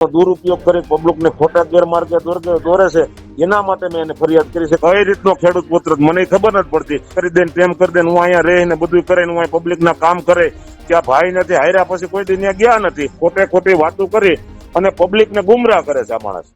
દુરુપયોગ કરી પબ્લિકને ખોટા ગેરમાર્ગે દોરે છે, એના માટે મેં એને ફરિયાદ કરી છે. કઈ રીતનો ખેડૂત પુત્ર મને ખબર નથી પડતી. કરી દે તેમ કરી દે, હું અહીંયા રહીને બધું કરે, હું અહીંયા પબ્લિક ના કામ કરે. કે આ ભાઈ નથી હાર્યા પછી કોઈ દી ત્યાં ગયા નથી. ખોટે ખોટી વાતો કરી અને પબ્લિક ને ગુમરાહ કરે છે આ માણસ.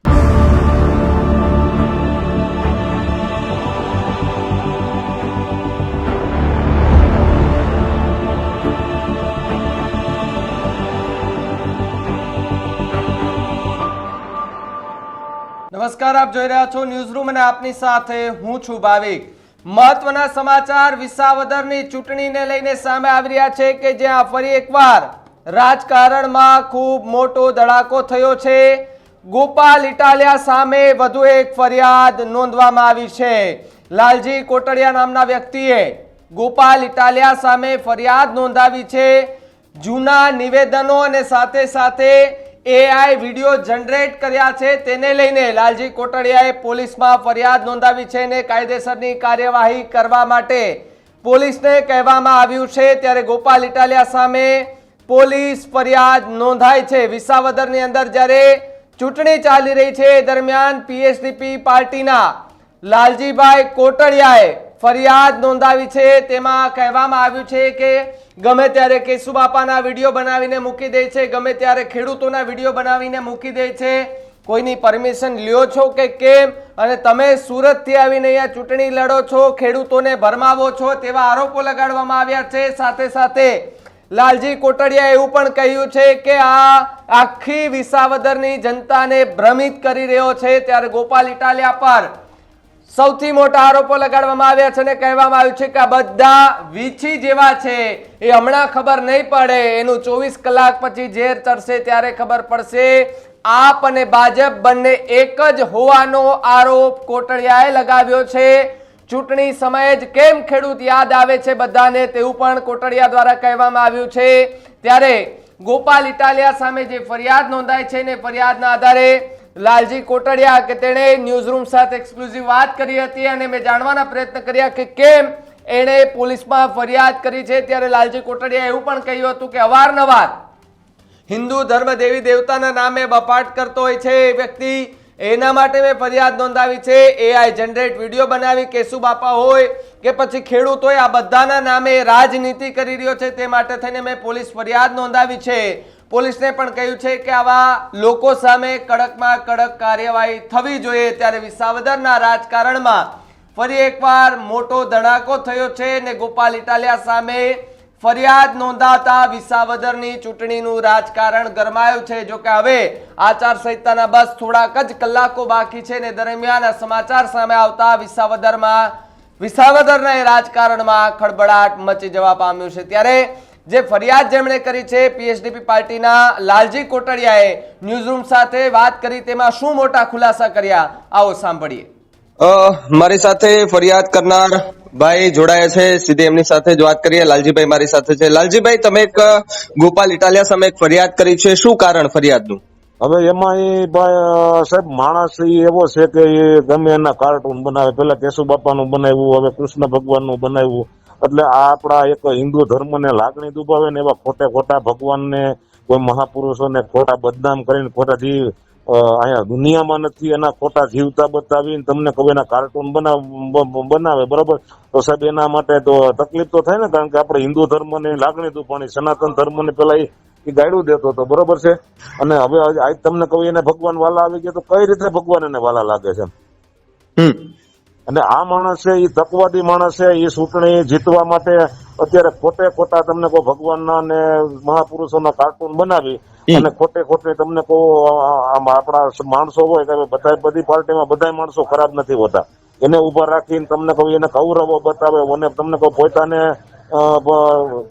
નમસ્કાર, આપ જોઈ રહ્યા છો ન્યૂઝ રૂમ અને આપની સાથે હું છું ભાવિક. મહત્વના સમાચાર વિસાવદરની ચૂંટણીને લઈને સામે આવી રહ્યા છે કે જ્યાં ફરી એકવાર રાજકારણમાં ખૂબ મોટો ધડાકો થયો છે. ગોપાલ ઇટાલિયા સામે વધુ એક ફરિયાદ નોંધવામાં આવી છે. લાલજી કોટડિયા નામના વ્યક્તિએ ગોપાલ ઇટાલિયા સામે ફરિયાદ નોંધાવી છે. જૂના નિવેદનો અને સાથે સાથે એઆઈ વિડીયો જનરેટ કર્યા છે તેને લઈને લાલજી કોટડિયાએ પોલીસમાં ફરિયાદ નોંધાવી છે અને કાયદેસરની કાર્યવાહી કરવા માટે પોલીસને કહેવામાં આવ્યું છે. ત્યારે ગોપાલ ઇટાલિયા સામે પોલીસ ફરિયાદ નોંધાઈ છે. વિસાવદરની અંદર જ્યારે ચૂંટણી ચાલી રહી છે દરમિયાન પીએસડીપી પાર્ટીના લાલજીભાઈ કોટડિયાએ ફરિયાદ નોંધાવી છે. તેમાં કહેવામાં આવ્યું છે કે ગમે ત્યારે કેશુબાપાના વિડીયો બનાવીને મૂકી દે છે, ગમે ત્યારે ખેડૂતોના વિડીયો બનાવીને મૂકી દે છે. કોઈની પરમિશન લ્યો છો કે કેમ? અને તમે સુરતથી આવીને અહીંયા ચૂંટણી લડો છો, ખેડૂતોને ભરમાવો છો, તેવા આરોપો લગાડવામાં આવ્યા છે. સાથે સાથે લાલજી કોટડિયાએ એવું પણ કહ્યું છે કે આ આખી વિસાવદરની જનતાને ભ્રમિત કરી રહ્યો છે. ત્યારે ગોપાલ ઇટાલિયા પર સૌથી મોટા આરોપો લગાડવામાં આવ્યા છે અને કહેવામાં આવ્યું છે કે આ બધા વીછી જેવા છે, એ હમણાં ખબર નહીં પડે, એનું 24 કલાક પછી ઝેર ચડશે ત્યારે ખબર પડશે. આપ અને ભાજપ બંને એક જ હોવાનો આરોપ કોટડિયાએ લગાવ્યો છે. ચૂંટણી સમયે જ કેમ ખેડૂત યાદ આવે છે બધાને, તેવું પણ કોટડિયા દ્વારા કહેવામાં આવ્યું છે. ત્યારે ગોપાલ ઇટાલિયા સામે જે ફરિયાદ નોંધાઈ છે ને ફરિયાદના આધારે લાલજી કોટડિયા કે તેણે ન્યૂઝરૂમ સાથે એક્સક્લુઝિવ વાત કરી હતી અને મેં જાણવાના પ્રયત્ન કર્યા કે કેમ એણે પોલીસમાં ફરિયાદ કરી છે. ત્યારે લાલજી કોટડિયાએ એવું પણ કહ્યું હતું કે અવારનવાર હિન્દુ ધર્મ દેવી દેવતાના નામે બફાટ કરતો હોય છે એ વ્યક્તિ, એના માટે મેં ફરિયાદ નોંધાવી છે. એઆઈ જનરેટ વિડીયો બનાવી કેશુબાપા હોય કે પછી ખેડૂત હોય, આ બધાના નામે રાજનીતિ કરી રહ્યો છે, તે માટે થઈને મેં પોલીસ ફરિયાદ નોંધાવી છે. પોલીસને પણ કહ્યું છે કે આવા લોકો સામે કડકમાં કડક કાર્યવાહી થવી જોઈએ. ત્યારે વિસાવદરના રાજકારણમાં ફરી એકવાર મોટો ધડાકો થયો છે અને ગોપાલ ઇટાલિયા સામે ફરિયાદ નોંધાતા વિસાવદરની ચૂંટણીનું રાજકારણ ગરમાયું છે. જો કે હવે આચારસંહિતાના બસ થોડાક જ કલાકો બાકી છે ને દરમિયાન આ સમાચાર સામે આવતા વિસાવદરના રાજકારણમાં ખળબળાટ મચી જવા પામ્યું છે. ત્યારે જે ફરિયાદ જેમણે કરી છે પીએસડીપી પાર્ટીના લાલજી કોટડિયાએ ન્યૂઝરૂમ સાથે વાત કરી, તેમાં શું મોટા ખુલાસા કર્યા આવો સાંભળીએ. મારી સાથે ફરિયાદ કરનાર ભાઈ જોડાયા છે, સીધી એમની સાથે જ વાત કરીએ. લાલજીભાઈ મારી સાથે છે. લાલજીભાઈ, તમે એક ગોપાલ ઇટાલિયા સામે એક ફરિયાદ કરી છે, શું કારણ ફરિયાદનું? હવે એમાં એ ભાઈ સાહેબ માણસ એવો છે કે એ ગમે એના કાર્ટૂન બનાવે. પેલા કેશુબાપાનું બનાવ્યું, હવે કૃષ્ણ ભગવાનનું બનાવ્યું. એટલે આ આપણા એક હિન્દુ ધર્મને લાગણી દુભાવે ને એવા ખોટા ભગવાનને કોઈ મહાપુરુષોને ખોટા બદનામ કરીને ખોટા જીવ અહીંયા દુનિયામાં નથી એના ખોટા જીવતા બતાવીને તમને કહું એના કાર્ટૂન બનાવે બરોબર. તો સાહેબ એના માટે તો તકલીફ તો થાય ને, કારણ કે આપણે હિન્દુ ધર્મની લાગણી દુભાણી, સનાતન ધર્મને પેલા એ ગાયડું દેતો હતો બરોબર છે. અને હવે આજ તમને કહું એને ભગવાન વાલા આવી ગયા તો કઈ રીતે ભગવાન એને વાલા લાગે છે? અને આ માણસ છે એ તકવાદી માણસ છે. એ ચૂંટણી જીતવા માટે અત્યારે ખોટા તમને કહો ભગવાનના અને મહાપુરુષોના કાર્ટૂન બનાવી અને ખોટે તમને કહો આપણા માણસો હોય કે બધી પાર્ટીમાં બધા માણસો ખરાબ નથી હોતા. એને ઉભા રાખીને તમને કહું એને કૌરવો બતાવે અને તમને કહું પોતાને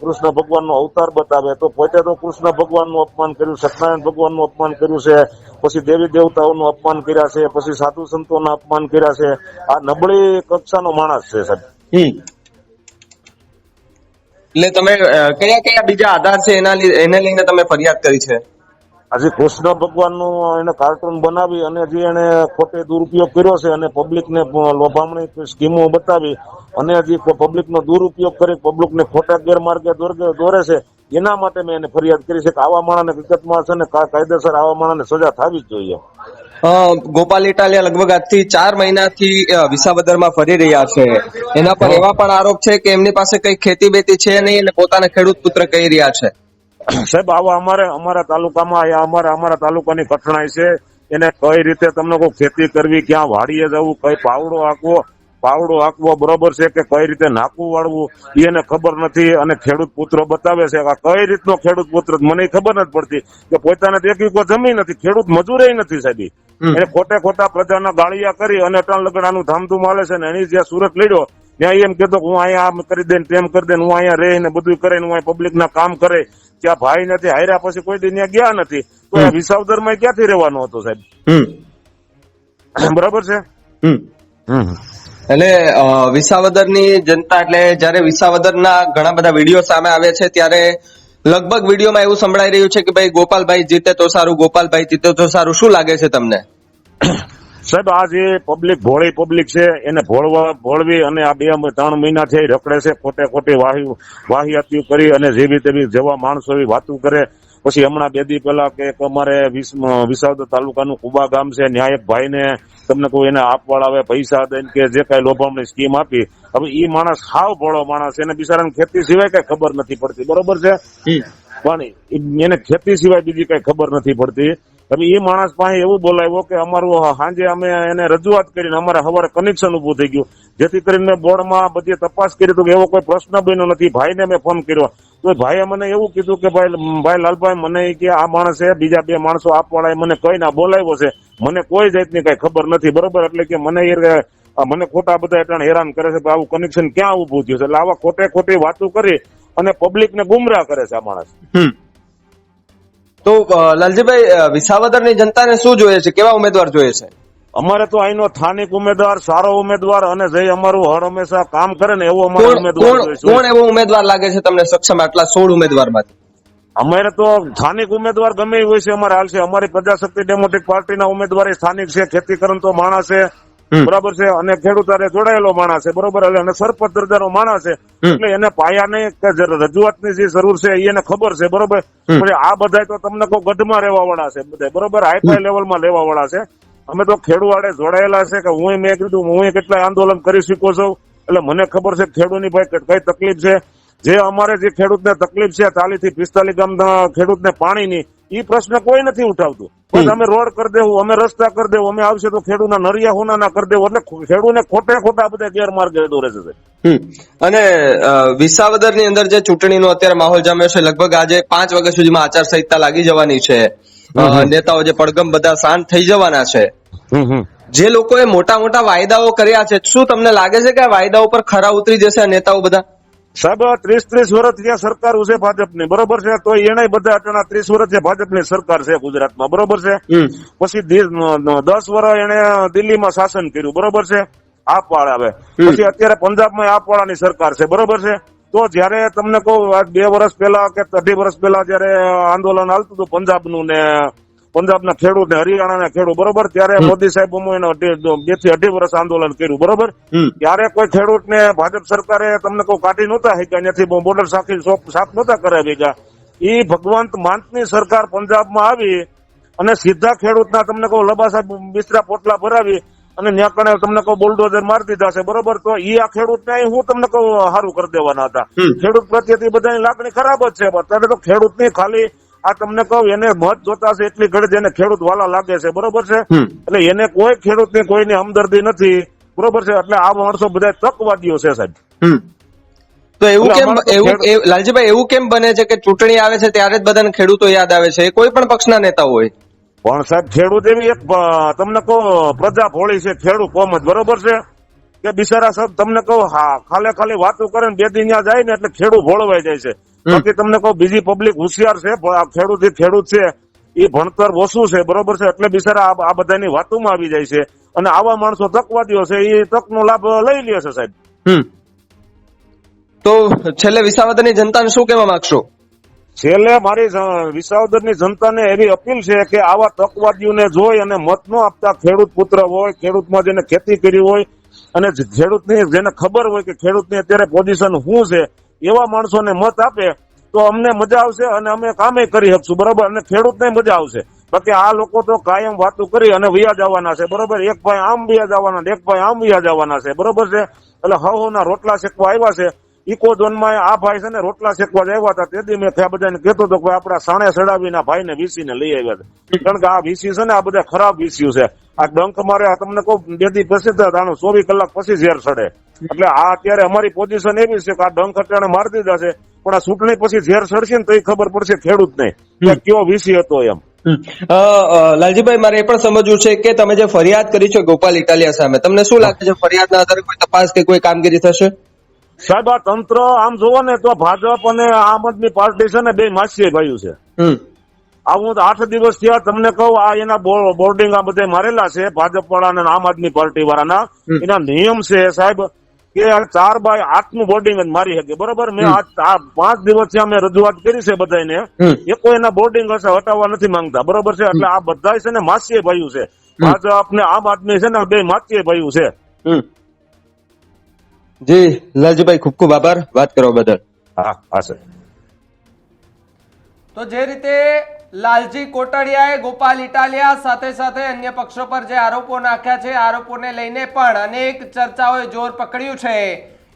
કૃષ્ણ ભગવાનનો અવતાર બતાવે. તો પોતે તો કૃષ્ણ ભગવાનનું અપમાન કર્યું, સત્યનારાયણ ભગવાનનું અપમાન કર્યું છે, પછી દેવી દેવતાઓનું અપમાન કર્યા છે, પછી સાધુ સંતોના અપમાન કર્યા છે. આ નબળી કક્ષાનો માણસ છે સાહેબ. એટલે તમે કયા કયા બીજા આધાર છે એને લઈને તમે ફરિયાદ કરી છે? આજે કૃષ્ણ ભગવાનનું એને કાર્ટૂન બનાવી અને જે એને ખોટે દુરુપયોગ કર્યો છે અને પબ્લિકને લોભામણી સ્કીમો બતાવી અને હજી પબ્લિકનો દુરુપયોગ કરી પબ્લિકને ખોટા ગેરમાર્ગે દોરે છે, એના માટે મેં એને ફરિયાદ કરી છે કે આવા માણસને હકીકતમાં છે ને કાયદેસર આવા માણસને સજા થવી જ જોઈએ. ગોપાલ ઇટાલિયા લગભગ આજથી 4 મહિનાથી વિસાવદરમાં ફરી રહ્યા છે. એના પર એવા પણ આરોપ છે કે એમની પાસે કઈ ખેતી બેતી છે નહીં અને પોતાને ખેડૂત પુત્ર કહી રહ્યા છે. સાહેબ આવા અમારા તાલુકામાં અમારા તાલુકાની કઠણાઈ છે. એને કઈ રીતે તમને કોઈ ખેતી કરવી, ક્યાં વાડીએ જવું, કઈ પાવડો હાંકવો બરોબર છે કે કઈ રીતે નાકું વાળવું એને ખબર નથી. અને ખેડૂત પુત્ર બતાવે છે કે કઈ રીતનો ખેડૂત પુત્ર મને ખબર નથી પડતી કે પોતાને દેખી કોઈ જમીન નથી, ખેડૂત મજૂરે નથી સાહેબ. એને ખોટા પ્રજાના ગાળિયા કરી અને અટાણ લગડાનું ધામધૂમ હાલે છે ને એની જ્યાં સુરત લડ્યો ત્યાં એમ કીધું કે હું અહીંયા આમ કરી દે તેમ કરી દે, હું અહીંયા રહીને બધું કરે, હું અહીંયા પબ્લિક ના કામ કરે. ત્યાં ભાઈ નથી, હાર્યા પછી કોઈ દી ત્યાં ગયા નથી, તો આ વિસાવદરમાં ક્યાંથી રહેવાનો હતો સાહેબ? બરાબર છે. એટલે વિસાવદરની જનતા, એટલે જયારે વિસાવદરના ઘણા બધા વિડીયો સામે આવે છે ત્યારે લગભગ વિડીયોમાં એવું સંભળાઈ રહ્યું છે કે ભાઈ ગોપાલભાઈ જીતે તો સારું, ગોપાલભાઈ જીતે તો સારું. શું લાગે છે તમને? સાહેબ આ જે પબ્લિક ભોળી પબ્લિક છે એને ભોળવી અને આ 2-3 મહિનાથી રખડે છે, ખોટી વાહિયાતીઓ કરી અને જેવી તેવી જેવા માણસો એવી વાતું કરે. પછી હમણાં 2 દી પહેલા કે અમારે વિસાવદર તાલુકાનું કુબા ગામ છે, ન્યાય એક ભાઈને તમને કોઈ એને આપવાળા આવે પૈસા દઈને કે જે કઈ લોભામણી સ્કીમ આપી. હવે ઈ માણસ હાવ ભોળો માણસ, એને બિચારાને ખેતી સિવાય કઈ ખબર નથી પડતી, બરોબર છે, પણ એને ખેતી સિવાય બીજી કઈ ખબર નથી પડતી. હવે એ માણસ પાસે એવું બોલાવ્યો કે અમારું સાંજે અમે એને રજૂઆત કરીને અમારે સવારે કનેક્શન ઉભું થઈ ગયું, જેથી કરીને મેં બોર્ડમાં બધી તપાસ કરી તો એવો કોઈ પ્રશ્ન બન્યો નથી. ભાઈને મેં ફોન કર્યો તો ભાઈએ મને એવું કીધું કે ભાઈ લાલભાઈ મને કે આ માણસે બીજા 2 માણસો આપવાળાએ મને કઈ ના બોલાવ્યો છે, મને કોઈ જાતની કઈ ખબર નથી, બરોબર. એટલે કે મને ખોટા બધા એટલે હેરાન કરે છે, આવું કનેક્શન ક્યાં ઉભું થયું છે. એટલે આવા ખોટી વાતો કરી અને પબ્લિકને ગુમરાહ કરે છે આ માણસ. તો લાલજીભાઈ, વિસાવદરની જનતાને શું જોઈએ છે, કેવા ઉમેદવાર જોઈએ છે? અમારે તો અહીંનો સ્થાનિક ઉમેદવાર, સારો ઉમેદવાર અને જે અમારું હર હંમેશા કામ કરે ને એવો અમારો ઉમેદવાર જોઈએ છે. કોણ એવો ઉમેદવાર લાગે છે તમને સક્ષમ આટલા 16 ઉમેદવારમાંથી? અમારે તો સ્થાનિક ઉમેદવાર ગમે એ હોય છે અમારે હાલ છે. અમારી પ્રજાશક્તિ ડેમોક્રેટિક પાર્ટીના ઉમેદવાર સ્થાનિક છે, ખેતી કરતો માણસ છે, બરાબર છે, અને ખેડૂતારે જોડાયેલો માણસ છે, બરોબર. અને સરપંચ દરજાનો માણસ છે, એટલે એને પાયાની રજૂઆતની જે જરૂર છે એને ખબર છે, બરોબર. પણ આ બધા તો તમને કોઈ ગઢમાં રહેવા વાળા છે બધા, બરોબર, હાઈફાઈ લેવલમાં લેવા વાળા છે. અમે તો ખેડૂવાડે જોડાયેલા છે કે મેં કીધું હું કેટલાય આંદોલન કરી શકો છું, એટલે મને ખબર છે ખેડૂતની ભાઈ કઈ તકલીફ છે. જે અમારે જે ખેડૂતને તકલીફ છે 40 થી 45 ગામના ખેડૂતને પાણીની, એ પ્રશ્ન કોઈ નથી ઉઠાવતું. બસ અમે રોડ કરી દેવું, અમે રસ્તા કરી દેવું, અમે આવશે તો ખેડૂતના નરિયા હોના કરી દેવું, એટલે ખેડૂતને ખોટા બધા ગેરમાર્ગે દોરે છે. અને વિસાવદરની અંદર જે ચૂંટણીનો અત્યારે માહોલ જામ્યો છે, લગભગ આજે 5 વાગ્યા સુધીમાં આચારસંહિતા લાગી જવાની છે. નેતાઓ જે પડગમ બધા શાંત થઈ જવાના છે. જે લોકોએ મોટા વાયદાઓ કર્યા છે, શું તમને લાગે છે કે આ વાયદાઓ પર ખરા ઉતરી જશે આ નેતાઓ બધા? સાહેબ 30 વર્ષ ત્યાં સરકાર છે ભાજપની, બરોબર છે, તો એને બધા 30 વર્ષ જે ભાજપની સરકાર છે ગુજરાતમાં, બરોબર છે. પછી 10 વર્ષ એને દિલ્હીમાં શાસન કર્યું, બરોબર છે, આપવાળા આવે. પછી અત્યારે પંજાબમાં આપવાળાની સરકાર છે, બરોબર છે. તો જયારે તમને કહું 2 વર્ષ પહેલા કે 2.5 વર્ષ પહેલા જયારે આંદોલન હાલતું હતું પંજાબનું ને પંજાબના ખેડૂત ને હરિયાણાના ખેડૂત, બરોબર, ત્યારે મોદી સાહેબ 2 થી 2.5 વર્ષ આંદોલન કર્યું, બરોબર. ત્યારે કોઈ ખેડૂત ને ભાજપ સરકારે તમને કોઈ કાઢી નહોતા શક્યા, ત્યાંથી બોર્ડર સાફ નહોતા કરાવી ગયા. એ ભગવંત માનની સરકાર પંજાબમાં આવી અને સીધા ખેડૂતના તમને કહું લબાસા બિસ્તરા પોટલા ભરાવી અને ત્યાં તમને કહું બુલડોઝર મારી દીધા છે, બરોબર. તો એ આ ખેડૂતને હું તમને કહું સારું કરી દેવાના હતા. ખેડૂત પ્રત્યે બધાની લાગણી ખરાબ જ છે. અત્યારે તો ખેડૂતની ખાલી આ તમને કહું એને મત જોતા છે એટલી ઘડી જેને ખેડૂત વાલા લાગે છે, બરોબર છે. એટલે એને કોઈ ખેડૂતની કોઈની હમદર્દી નથી, બરોબર છે. એટલે આ માણસો બધા તકવાદીઓ છે સાહેબ. તો લાલજીભાઈ એવું કેમ બને છે કે ચૂંટણી આવે છે ત્યારે જ બધાને ખેડૂતો યાદ આવે છે, કોઈ પણ પક્ષના નેતા હોય? પણ સાહેબ ખેડૂત એવી એક તમને કહો પ્રજા ભોળી છે, ખેડૂત કોમ જ, બરોબર છે, કે બિચારા સાહેબ તમને કહું ખાલી વાતો કરે ને 2 દી ત્યાં જાય ને એટલે ખેડૂત ભોળવાઈ જાય છે. બાકી તમને કહું બીજી પબ્લિક હોશિયાર છે, ખેડૂત છે એ ભણતર ઓછું છે, બરોબર છે. એટલે બિચારા આ બધાની વાતોમાં આવી જાય છે અને આવા માણસો તકવાદીઓ છે, એ તકનો લાભ લઈ લે છે સાહેબ. તો છેલ્લે વિસાવદરની જનતાને શું કહેવા માંગશો? છેલ્લે મારી વિસાવદરની જનતાને એવી અપીલ છે કે આવા તકવાદીઓને જોઈ અને મત ન આપતા ખેડૂત પુત્ર હોય, ખેડૂતમાં જેને ખેતી કરી હોય અને ખેડૂતની જેને ખબર હોય કે ખેડૂતની અત્યારે પોઝિશન શું છે, એવા માણસોને મત આપે તો અમને મજા આવશે અને અમે કામે કરી શકશું, બરોબર, અને ખેડૂતને મજા આવશે. બાકી આ લોકો તો કાયમ વાતો કરી અને વ્યાજ આવવાના છે, બરોબર, એક ભાઈ આમ વ્યાજ આવવાના, એક ભાઈ આમ વ્યાજ આવવાના છે, બરોબર છે. એટલે હવના રોટલા શેકવા આવ્યા છે. ઇકોઝોનમાં આ ભાઈ છે ને રોટલા શેકવા જ આવ્યા હતા. તેથી મેં આ બધાને કહેતો હતો કે આપડા સાણે સડાવીને ભાઈને વીસીને લઈ આવ્યા હતા. કારણ કે આ વીસી છે ને આ બધા ખરાબ વીસી છે. આ ડંક મારે આ તમને કહું બેદી પછી 24 કલાક પછી ઝેર ચડે. એટલે આ અત્યારે અમારી પોઝિશન એવી છે કે આ ડંક અટાણે મારી દીધા છે, પણ આ ચૂંટણી પછી ઝેર ચડશે ને તો ખબર પડશે ખેડૂતને કે કયો વીસી હતો એમ. લાલજીભાઈ, મારે એ પણ સમજવું છે કે તમે જે ફરિયાદ કરી છે ગોપાલ ઇટાલિયા સામે, તમને શું લાગે છે ફરિયાદના આધારે કોઈ તપાસ કે કોઈ કામગીરી થશે? સાહેબ, આ તંત્ર આમ જોવો ને તો ભાજપ અને આમ આદમી પાર્ટી છે ને બે માસીએ ભાઈઓ છે. હું 8 દિવસ થયા તમને કહું, આ એના બોર્ડિંગ આ બધા મારેલા છે ભાજપ વાળાના આમ આદમી પાર્ટી વાળાના. એના નિયમ છે સાહેબ કે 4x8 નું બોર્ડિંગ જ મારી શકે, બરોબર. મેં આ 5 દિવસથી અમે રજૂઆત કરી છે બધાને, એ કોઈ એના બોર્ડિંગ હશે હટાવવા નથી માંગતા, બરોબર છે. એટલે આ બધા છે ને માસીએ ભાઈઓ છે, ભાજપ ને આમ આદમી છે ને બે માસીએ ભાઈઓ છે. જી લાલજીભાઈ, ખૂબ ખૂબ આભાર વાત કરવા બદલ. હા હા સર. તો જે રીતે લાલજી કોટડિયાએ ગોપાલ ઇટાલિયા સાથે સાથે અન્ય પક્ષો પર જે આરોપો નાખ્યા છે, આરોપોને લઈને પણ અનેક ચર્ચાઓએ જોર પકડ્યું છે.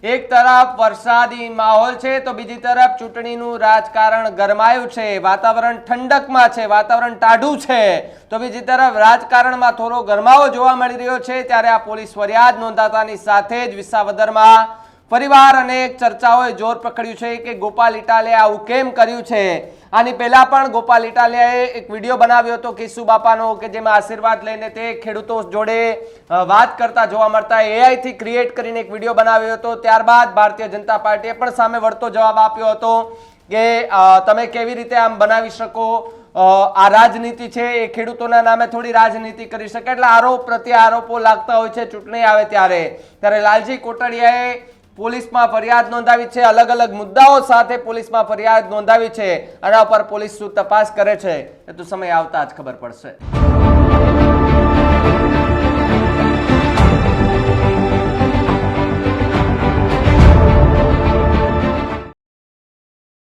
એક તરફ વરસાદી માહોલ છે તો બીજી તરફ ચૂંટણીનું રાજકારણ ગરમાયું છે, વાતાવરણ ઠંડકમાં છે, વાતાવરણ ટાઢું છે, તો બીજી તરફ રાજકારણમાં થોડો ગરમાવો જોવા મળી રહ્યો છે. ત્યારે આ પોલીસ ફરિયાદ નોંધાતાની સાથે જ વિસાવદરમાં ફરીવાર અનેક ચર્ચાઓએ જોર પકડ્યું છે કે ગોપાલ ઇટાલિયાએ આવું કેમ કર્યું છે. આની પહેલા પણ ગોપાલ ઇટાલિયાએ એક વિડીયો બનાવ્યો હતો કેશુ બાપાનો, કે જેમાં આશીર્વાદ લઈને તે ખેડૂતો જોડે વાત કરતા જોવા મળતા. એઆઈ થી ક્રિએટ કરીને એક વિડીયો બનાવ્યો હતો. ત્યારબાદ ભારતીય જનતા પાર્ટીએ પણ સામે વળતો જવાબ આપ્યો હતો કે તમે કેવી રીતે આમ બનાવી શકો, આ રાજનીતિ છે, એ ખેડૂતોના નામે થોડી રાજનીતિ કરી શકે. એટલે આરોપ પ્રત્યે આરોપો લાગતા હોય છે ચૂંટણી આવે ત્યારે લાલજી કોટડિયાએ પોલીસમાં ફરિયાદ નોંધાવી છે, અલગ અલગ મુદ્દાઓ સાથે પોલીસમાં ફરિયાદ નોંધાવી છે. આના પર પોલીસ શું તપાસ કરે છે એ તો સમય આવતા જ ખબર પડશે.